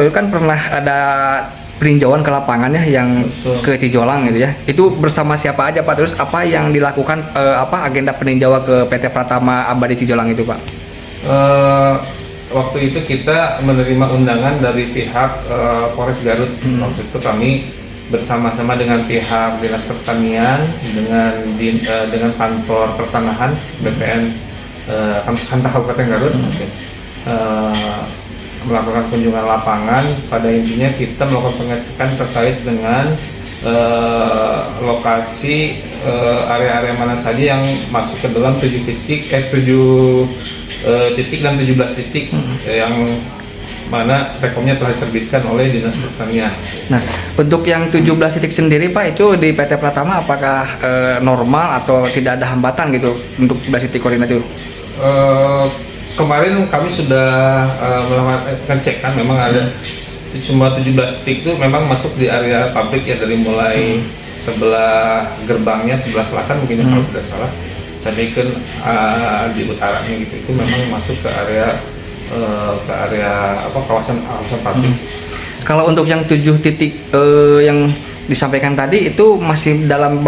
itu kan pernah ada peninjauan ke lapangan ya yang Betul. ke Cijolang gitu ya. Itu bersama siapa aja Pak? Terus apa yang dilakukan agenda peninjauan ke PT Pratama Abadi Cijolang itu Pak? Waktu itu kita menerima undangan dari pihak Polres Garut. Waktu itu kami bersama-sama dengan pihak Dinas Pertanian dengan kantor pertanahan BPN Kantor Kabupaten Garut melakukan kunjungan lapangan. Pada intinya kita melakukan pengecekan terkait dengan lokasi area-area mana saja yang masuk ke dalam 7 titik dan 17 titik yang mana rekomnya telah diterbitkan oleh Dinas Pertanian. Nah, untuk yang 17 titik sendiri Pak, itu di PT Pratama apakah normal atau tidak ada hambatan gitu untuk 17 titik koordinat itu? Kemarin kami sudah melakukan pengecekan, memang ada semua 17 titik itu memang masuk di area pabrik ya, dari mulai sebelah gerbangnya, sebelah selatan mungkin kalau tidak salah, sampai ke di utaranya gitu. Itu memang masuk ke area kawasan pabrik. Kalau untuk yang 7 titik yang disampaikan tadi itu masih dalam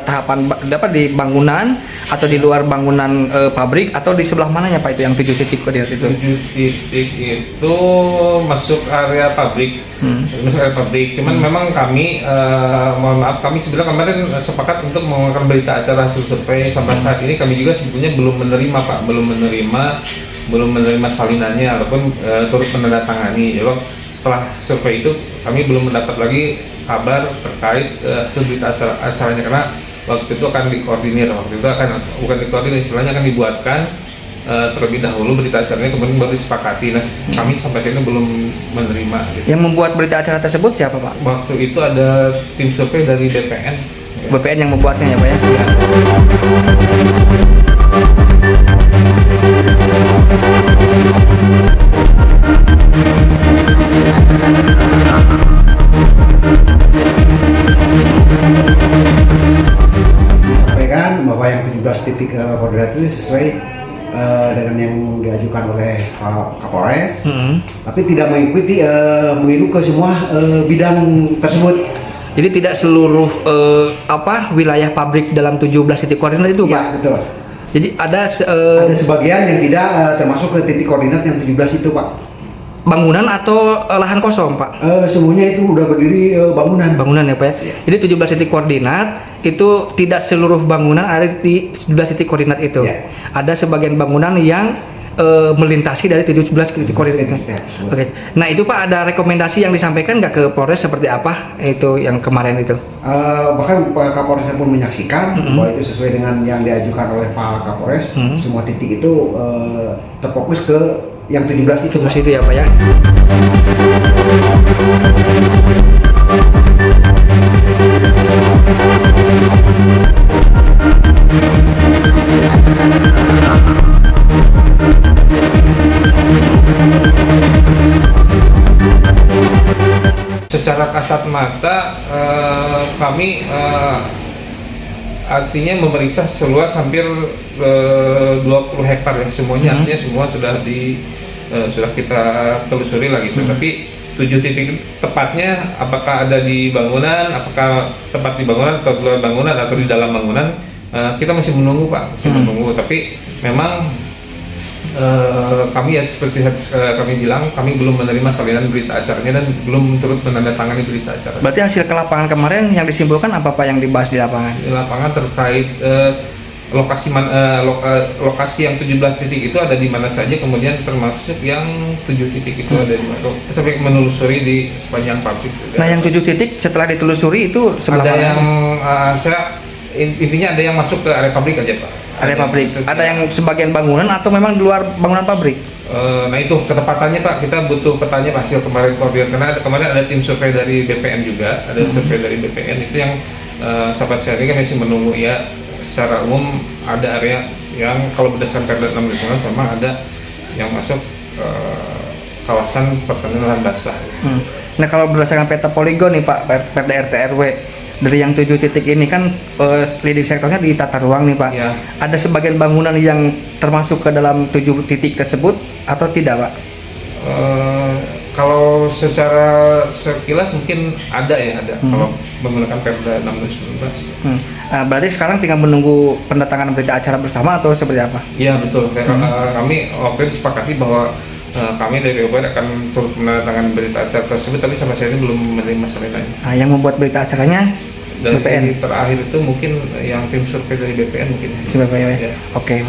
tahapan dapat di bangunan atau di luar bangunan pabrik atau di sebelah mananya Pak itu yang 7 titik koordinat itu? 7 titik itu masuk area pabrik. Masuk area pabrik. Cuman memang kami mohon maaf, kami sebenarnya kemarin sepakat untuk mengeluarkan berita acara hasil survei. Sampai saat ini kami juga sebetulnya belum menerima Pak, belum menerima salinannya ataupun turut menandatangani. Jadi setelah survei itu kami belum mendapat lagi kabar terkait hasil berita acaranya, karena waktu itu akan dikoordinir, istilahnya akan dibuatkan terlebih dahulu berita acaranya, kemudian baru disepakati. Nah, kami sampai sini belum menerima gitu. Yang membuat berita acara tersebut siapa Pak? Waktu itu ada tim survei dari BPN. BPN yang membuatnya ya Pak ya? Sampaikan bahwa yang 17 titik koordinat itu sesuai dengan yang diajukan oleh Pak Kapolres, tapi tidak mengikuti mengiru ke semua bidang tersebut. Jadi tidak seluruh wilayah pabrik dalam 17 titik koordinat itu Pak? Ya, betul. Jadi ada ada sebagian yang tidak termasuk ke titik koordinat yang 17 itu Pak. Bangunan atau lahan kosong Pak? Semuanya itu udah berdiri bangunan. Bangunan ya Pak ya? Ya. Jadi 17 titik koordinat itu tidak seluruh bangunan ada di 17 titik koordinat itu. Ya. Ada sebagian bangunan yang melintasi dari 17 titik koordinat itu. Ya, Oke. Nah itu Pak, ada rekomendasi yang disampaikan nggak ke Polres seperti apa itu yang kemarin itu? Bahkan Pak Kapolres pun menyaksikan bahwa itu sesuai dengan yang diajukan oleh Pak Kapolres. Semua titik itu terfokus ke yang 17 itu. 17 itu ya Pak ya. Secara kasat mata kami artinya memeriksa seluas hampir 20 hektar ya, semuanya artinya semua sudah kita telusuri lah gitu. Tapi 7 titik tepatnya apakah ada di bangunan, apakah tepat di bangunan atau di luar bangunan atau di dalam bangunan, kita masih menunggu Pak, menunggu. Tapi memang kami ya seperti kami bilang, kami belum menerima salinan berita acaranya dan belum turut menandatangani berita acara. Berarti hasil ke lapangan kemarin yang disimpulkan apa Pak yang dibahas di lapangan? Di lapangan terkait lokasi yang 17 titik itu ada di mana saja, kemudian termasuk yang 7 titik itu ada di mana, sampai menelusuri di sepanjang pabrik. Nah yang 7 titik setelah ditelusuri itu sebelah ada mana? yang intinya ada yang masuk ke area pabrik aja Pak. Area pabrik. Ada yang sebagian bangunan atau memang di luar bangunan pabrik? Nah itu ketepatannya Pak, kita butuh petanya Pak, hasil kemarin koordinat, karena kemarin ada tim survei dari BPN juga, ada survei dari BPN itu yang sahabat saya ini kan masih menunggu ya. Secara umum ada area yang kalau berdasarkan Perda 16 memang ada yang masuk kawasan pertanian lahan basah. Nah kalau berdasarkan peta poligon nih Pak, Perda RT RW dari yang 7 titik ini kan leading sektornya di tata ruang nih Pak. Ya. Ada sebagian bangunan yang termasuk ke dalam 7 titik tersebut atau tidak Pak? Kalau secara sekilas mungkin ada kalau menggunakan Perda 16/19. Berarti sekarang tinggal menunggu pendatangan berita acara bersama atau seperti apa? Iya betul. Kami waktu itu sepakati bahwa kami dari UPR akan turut menandatangani berita acara tersebut, tapi sampai saat ini belum menerima salinannya. Yang membuat berita acaranya Dan BPN. terakhir itu mungkin yang tim survei dari BPN mungkin. Si BPN. Ya. Oke.